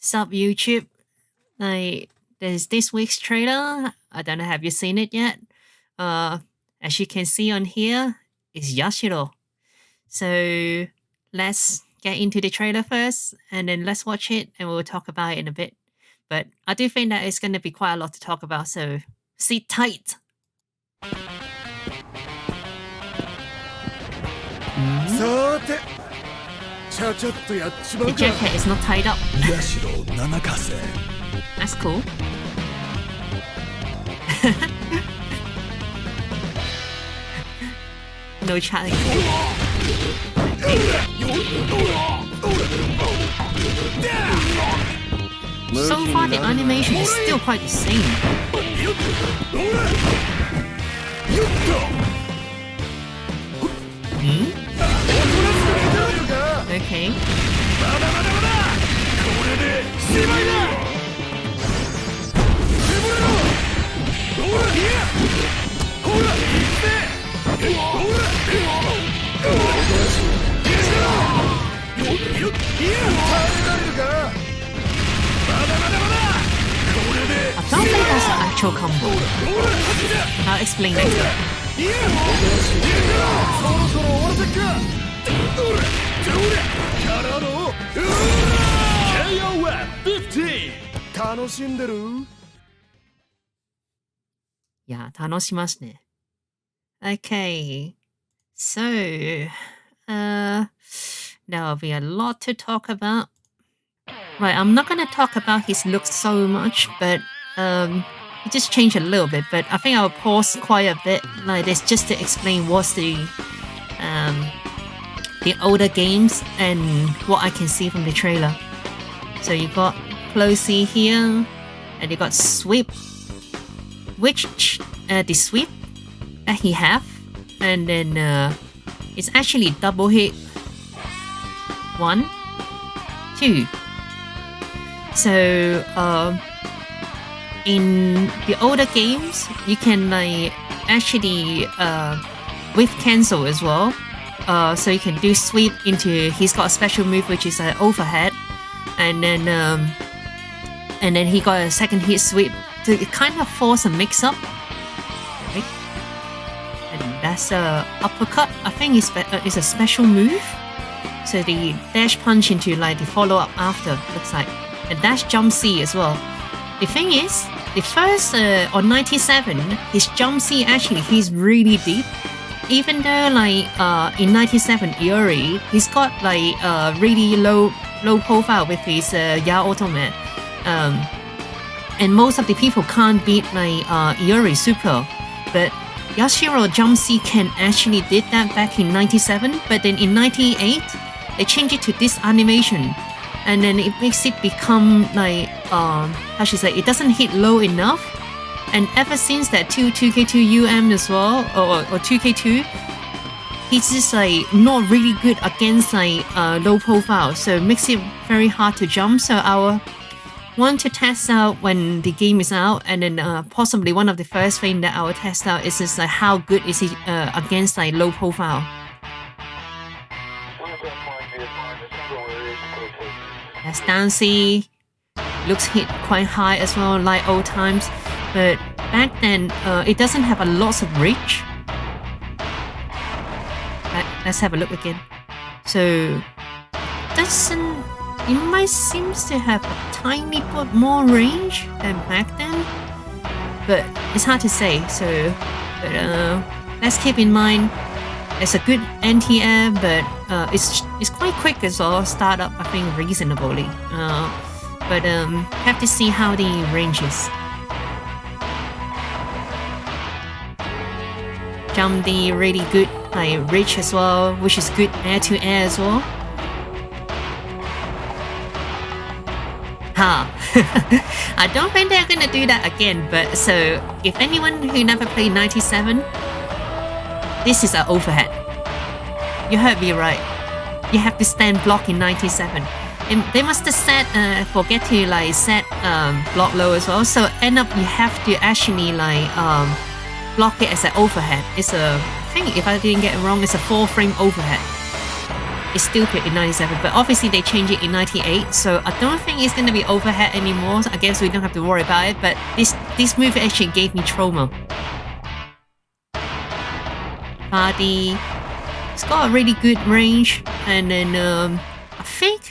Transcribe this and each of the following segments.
Sup YouTube? Like, there's this week's trailer. I don't know, have you seen it yet? As you can see on here, it's Yashiro. So let's get into the trailer first, and then let's watch it, and we'll talk about it in a bit. But I do think that it's going to be quite a lot to talk about, so sit tight. The jacket is not tied up. Yashiro Nanakase. That's cool. No challenge. So far, the animation is still quite the same. Okay. I don't think that's an actual combo. I'll explain later. Yeah, 楽しますね. Okay, so there'll be a lot to talk about. Right, I'm not gonna talk about his looks so much, but he just changed a little bit. But I think I'll pause quite a bit like this just to explain what's the older games and what I can see from the trailer. So you got Closey here, and you got Sweep, which the Sweep that he have, and then it's actually double hit 1, 2. So in the older games, you can like actually with cancel as well. So you can do sweep into. He's got a special move which is an overhead, and then he got a second hit sweep. So it kind of force a mix up, right? And that's a uppercut. I think it's a special move. So the dash punch into like the follow up after looks like, and dash jump C as well. The thing is, the first on 97, his jump C actually he's really deep. Even though like in 97 Yuri, he's got like really low profile with his YAAAAAAAAY. And most of the people can't beat like Yuri super, but Yashiro Jump C can actually did that back in 97, but then in 98 they changed it to this animation, and then it makes it become like how should I say, it doesn't hit low enough. And ever since that 2K2 UM as well, or 2K2, he's just like not really good against like low profile, so it makes it very hard to jump. So I want to test out when the game is out, and then possibly one of the first things that I will test out is just like how good is he against like low profile. That's Dancy, looks hit quite high as well, like old times. But back then, it doesn't have a lot of reach. Let's have a look again. So, it might seems to have a tiny bit more range than back then, but it's hard to say. So, but let's keep in mind, it's a good anti-air, but it's quite quick as well. Start up, I think, reasonably. But have to see how the range is. Jump D really good, like reach as well, which is good air to air as well. I don't think they're gonna do that again, but so if anyone who never played 97, this is an overhead. You heard me right. You have to stand block in 97. And they must have set, forget to like set block low as well, so end up you have to actually like block it as an overhead. It's a, I think if I didn't get it wrong, it's a 4-frame overhead. it's still good in 97, but obviously they changed it in 98, so I don't think it's gonna be overhead anymore. So I guess we don't have to worry about it, but this move actually gave me trauma. Hardy, it's got a really good range, and then I think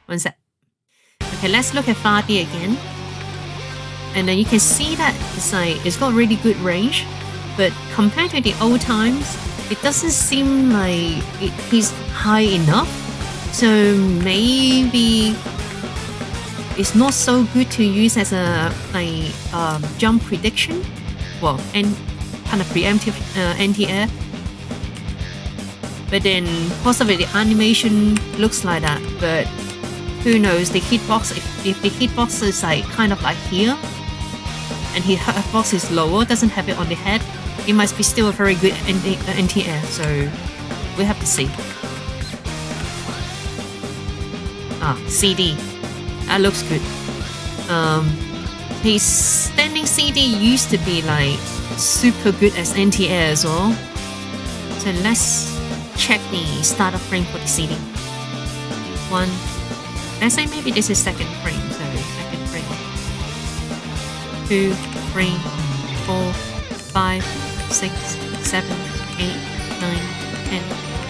one sec. Okay, let's look at Fardy again. And then you can see that it's got really good range, but compared to the old times, it doesn't seem like he's high enough. So maybe it's not so good to use as a jump prediction. Well, and kind of preemptive anti-air. But then possibly the animation looks like that, but who knows, the hitbox, if the hitbox is like kind of like here, and his hitbox is lower, doesn't have it on the head, it must be still a very good anti-air, so we'll have to see. CD. That looks good. His standing CD used to be like super good as anti-air as well. So let's check the startup frame for the CD. One. Let's say maybe this is second frame, so second frame. 2, 3, 4, 5, 6, 7, 8, 9, 10,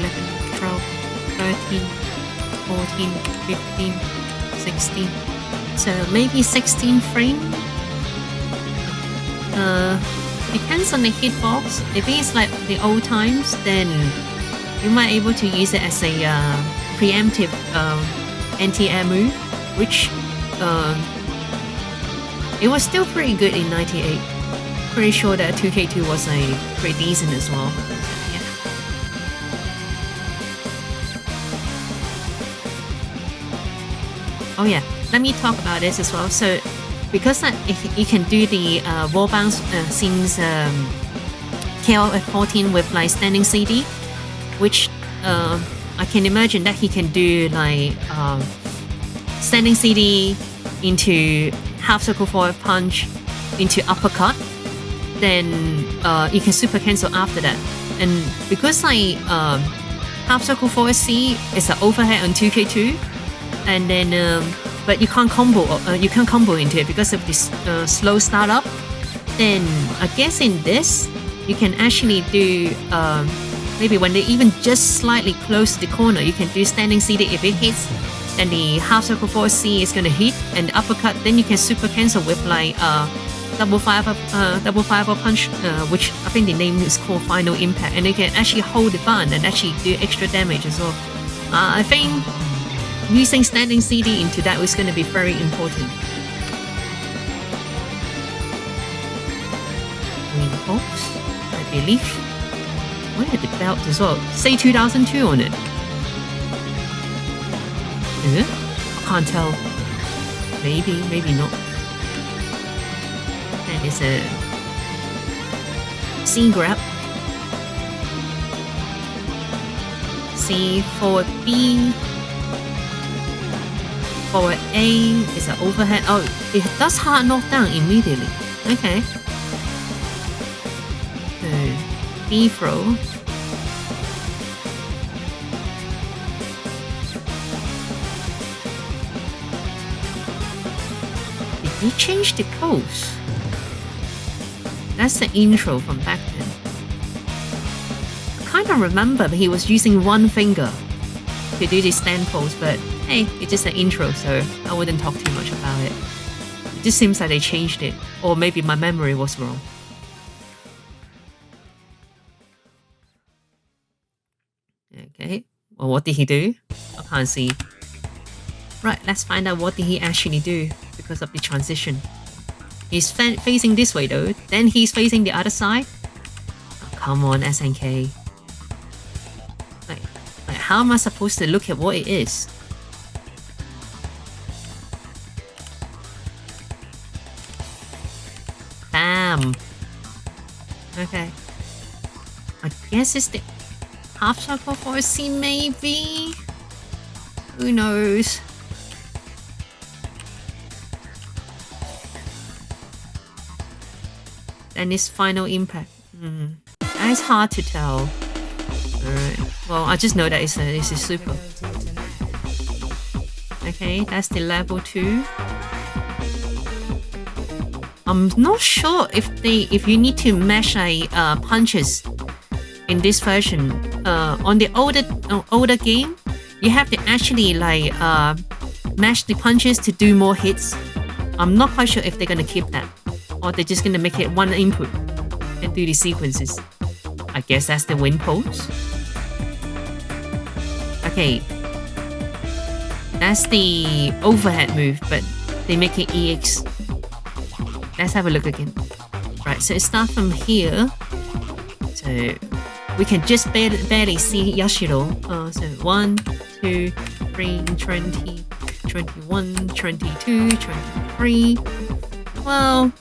11, 12, 13, 14, 15, 16. So maybe 16 frame. Depends on the hitbox. If it's like the old times, then you might be able to use it as a preemptive anti-air move, which it was still pretty good in 98. Pretty sure that 2K2 was pretty decent as well. Yeah. Oh yeah, let me talk about this as well. So because you can do the wall bounce since KOF 14 with like standing CD, which I can imagine that he can do like standing CD into half circle forward punch into uppercut, then you can super cancel after that. And because like half circle forward C is an overhead on 2K2, and then but you can't combo into it because of this slow startup, then I guess in this you can actually do maybe when they even just slightly close the corner, you can do standing CD. If it hits, then the half circle forward C is gonna hit, and the uppercut, then you can super cancel with like double fireball punch, which I think the name is called Final Impact, and you can actually hold the button and actually do extra damage as well. I think using standing CD into that is going to be very important. Green box, I believe. Where the belt as well? Say 2002 on it. Is it? I can't tell. Maybe, maybe not. And it's a C grab. C forward B. Forward A is an overhead. Oh, it does hard knockdown immediately. Okay. So, B throw. Did he change the pose? That's the intro from back then. I kind of remember he was using one finger to do the stand pose, but hey, it's just an intro, so I wouldn't talk too much about it. It just seems like they changed it, or maybe my memory was wrong. Okay, well, what did he do? I can't see. Right, let's find out what did he actually do because of the transition. He's facing this way though, then he's facing the other side. Oh, come on, SNK. Like, how am I supposed to look at what it is? Bam! Okay. I guess it's the half circle for a C, maybe? Who knows? And its final impact. It's hard to tell. Alright. Well, I just know that it's a super. Okay, that's the level 2. I'm not sure if you need to mash punches in this version. On the older game, you have to actually like mash the punches to do more hits. I'm not quite sure if they're gonna keep that, or they're just gonna make it one input and do the sequences. I guess that's the win pose. Okay, that's the overhead move, but they make it EX. Let's have a look again. Right, so it starts from here. So we can just barely see Yashiro. So 1, 2, 3, 20, 21, 22, 23. Well,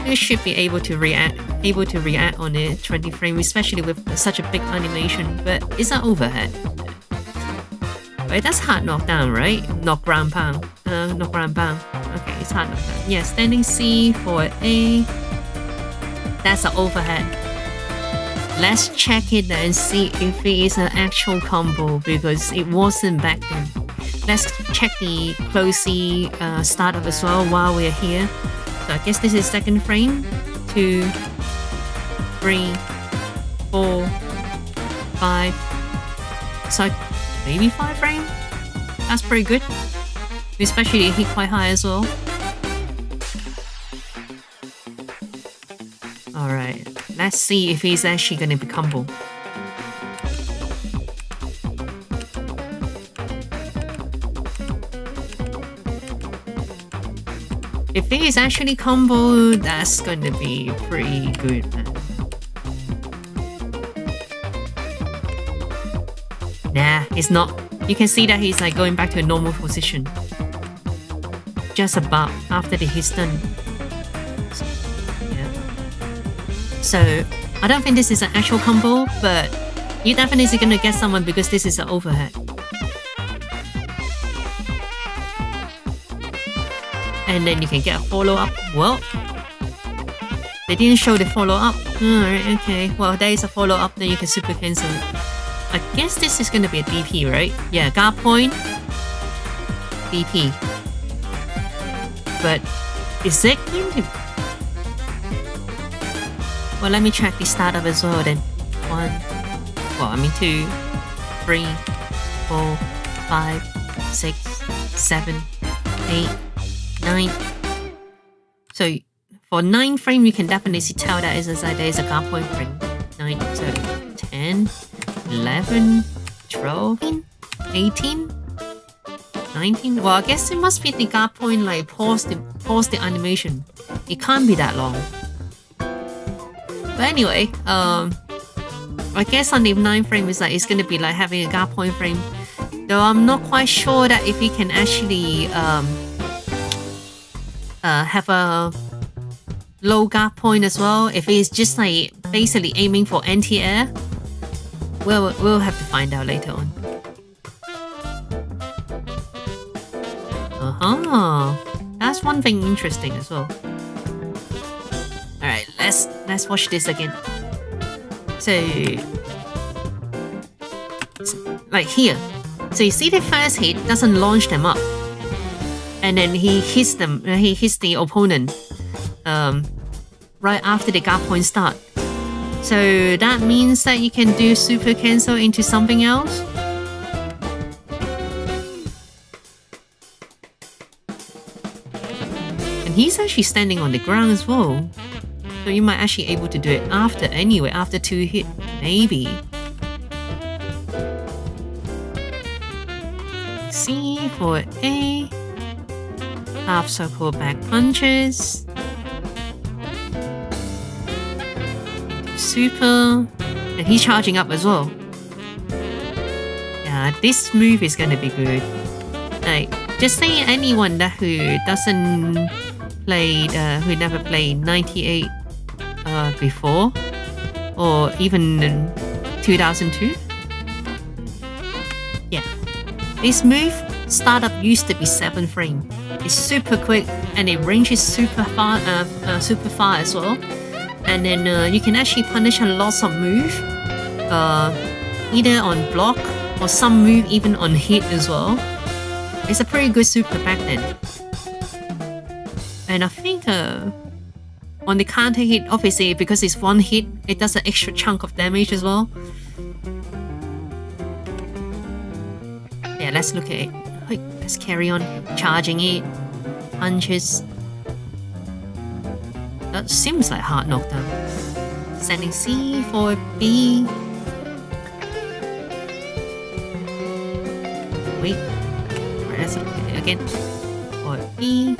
you should be able to react on it 20 frames, especially with such a big animation. But it's an overhead. Right, that's hard knockdown, right? Knock ground pound. Knock ground pound. Okay, it's hard knockdown. Yeah, standing C for A. That's an overhead. Let's check it and see if it is an actual combo, because it wasn't back then. Let's check the closey startup as well while we're here. So I guess this is second frame. 2, 3, 4, 5. So maybe 5 frame? That's pretty good. Especially hit quite high as well. Alright, let's see if he's actually gonna be combo. If it is actually combo, that's gonna be pretty good, man. Nah, it's not. You can see that he's like going back to a normal position. Just about after the hit's done. Yeah. So, I don't think this is an actual combo, but you're definitely gonna get someone because this is an overhead. And then you can get a follow-up. Well, they didn't show the follow-up. Alright, okay. Well, there is a follow-up, then you can super cancel it. I guess this is gonna be a DP, right? Yeah, guard point, DP. But is it going to... Well, let me check the startup as well then. 2, 3, 4, 5, 6, 7, 8, 9. So for 9 frame, you can definitely tell that there is a guard point frame. 9, so 10, 11, 12, 18, 19. Well, I guess it must be the guard point like pause the animation. It can't be that long. But anyway, I guess on the 9 frame is like it's gonna be like having a guard point frame. Though I'm not quite sure that if we can actually have a low guard point as well. If it's just like basically aiming for anti-air, we'll have to find out later on. That's one thing interesting as well. Alright, let's watch this again. So like here. So you see the first hit doesn't launch them up. And then he hits the opponent right after the guard point start. So that means that you can do super cancel into something else. And he's actually standing on the ground as well. So you might actually able to do it after 2 hits, maybe. C for A. Half circle back punches. Into super. And he's charging up as well. Yeah, this move is gonna be good. Like, just say anyone that who never played 98 before, or even 2002. Yeah, this move startup used to be 7 frame. It's super quick and it ranges super far as well. And then you can actually punish a lot of move either on block or some move even on hit as well. It's a pretty good super back then. And I think on the counter hit, obviously because it's one hit, it does an extra chunk of damage as well. Yeah, let's look at it. Let's carry on charging it. Punches. That seems like hard knockdown. Standing C, forward B. Wait. Right, let's look at it again. Forward B.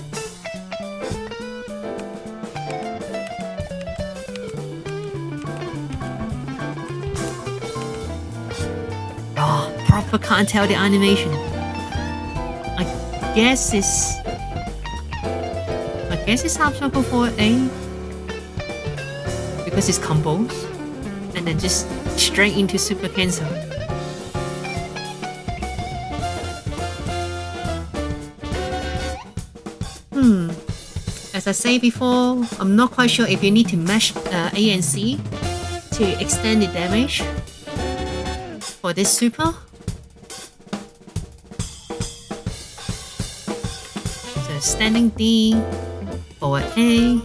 Oh, proper can't tell the animation. I guess it's half circle forward A. Because it's combos. And then just straight into super cancel. As I say before, I'm not quite sure if you need to mash A and C to extend the damage for this super. So standing D, forward A,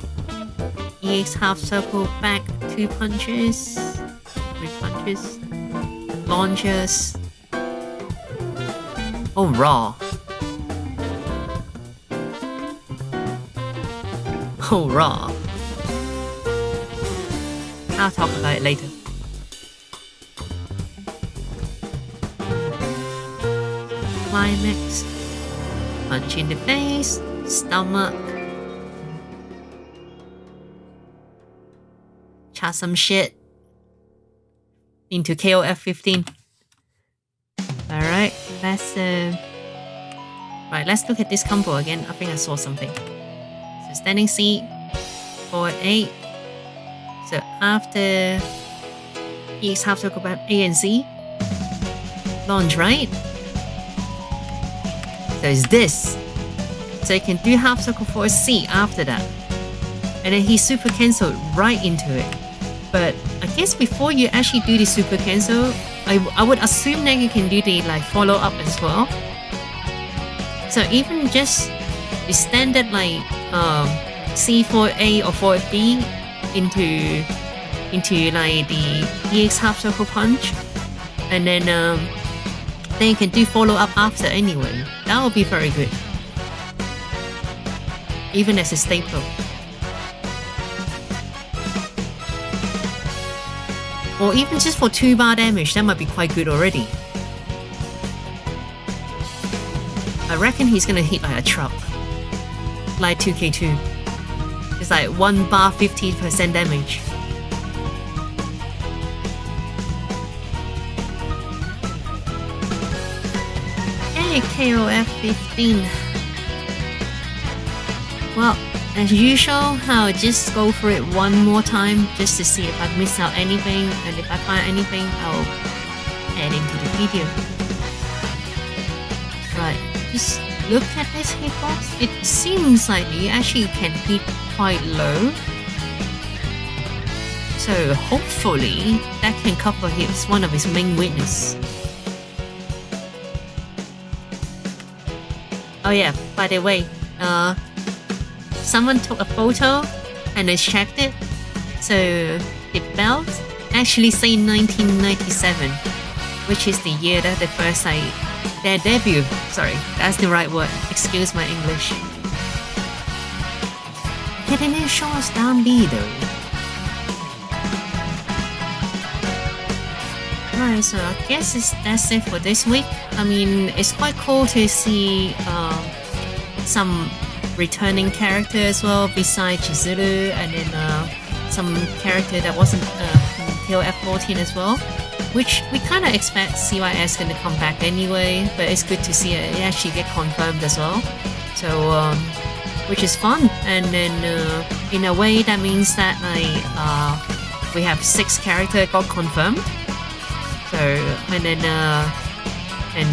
EX half circle back 2 punches, 3 punches, launches. Oh, raw. Oh, raw. I'll talk about it later. Climax. Punch in the face. Stomach. Chat some shit. Into KOF 15. Alright, let's let's look at this combo again. I think I saw something. So standing C, forward A. So after EX half circle back A and Z, launch, right? So it's this. So you can do half circle forward C after that. And then he super cancelled right into it. But I guess before you actually do the super cancel, I would assume that you can do the like follow up as well. So even just the standard like C forward A or forward B into like the EX half circle punch, and then you can do follow up after anyway. That would be very good, even as a staple. Or even just for 2-bar damage, that might be quite good already. I reckon he's gonna hit like a truck. Like 2k2. It's like 1 bar 15% damage. Okay, KOF 15. Well, as usual, I'll just go for it one more time just to see if I've missed out anything, and if I find anything, I'll add into the video. Right, just look at this hitbox. It seems like he actually can hit quite low. So hopefully that can cover one of his main weaknesses. Oh yeah, by the way, someone took a photo and I checked it. So the belt actually say 1997, which is the year that they first their debut. Sorry, that's the right word. Excuse my English. Get any shots down B though. Right, so I guess that's it for this week. I mean, it's quite cool to see some returning character as well besides Chizuru, and then some character that wasn't in KOF 14 as well, which we kind of expect CYS gonna come back anyway, but it's good to see it actually get confirmed as well. So which is fun, and then in a way that means that like we have 6 characters got confirmed. So and then and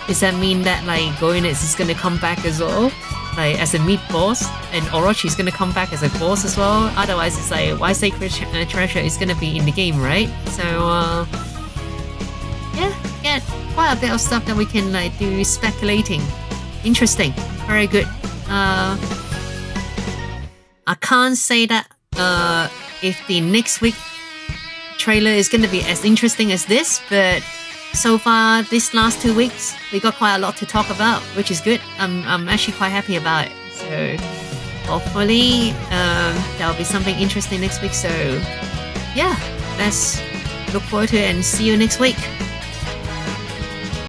does that mean that like Goenitz is gonna come back as well, like as a mid boss, and Orochi is gonna come back as a boss as well? Otherwise, it's like why Sacred Treasure is gonna be in the game, right? So yeah, quite a bit of stuff that we can like do speculating. Interesting, very good. I can't say that if the next week trailer is going to be as interesting as this, but so far this last 2 weeks we got quite a lot to talk about, which is good. I'm actually quite happy about it. So hopefully there'll be something interesting next week. So yeah, let's look forward to it and see you next week.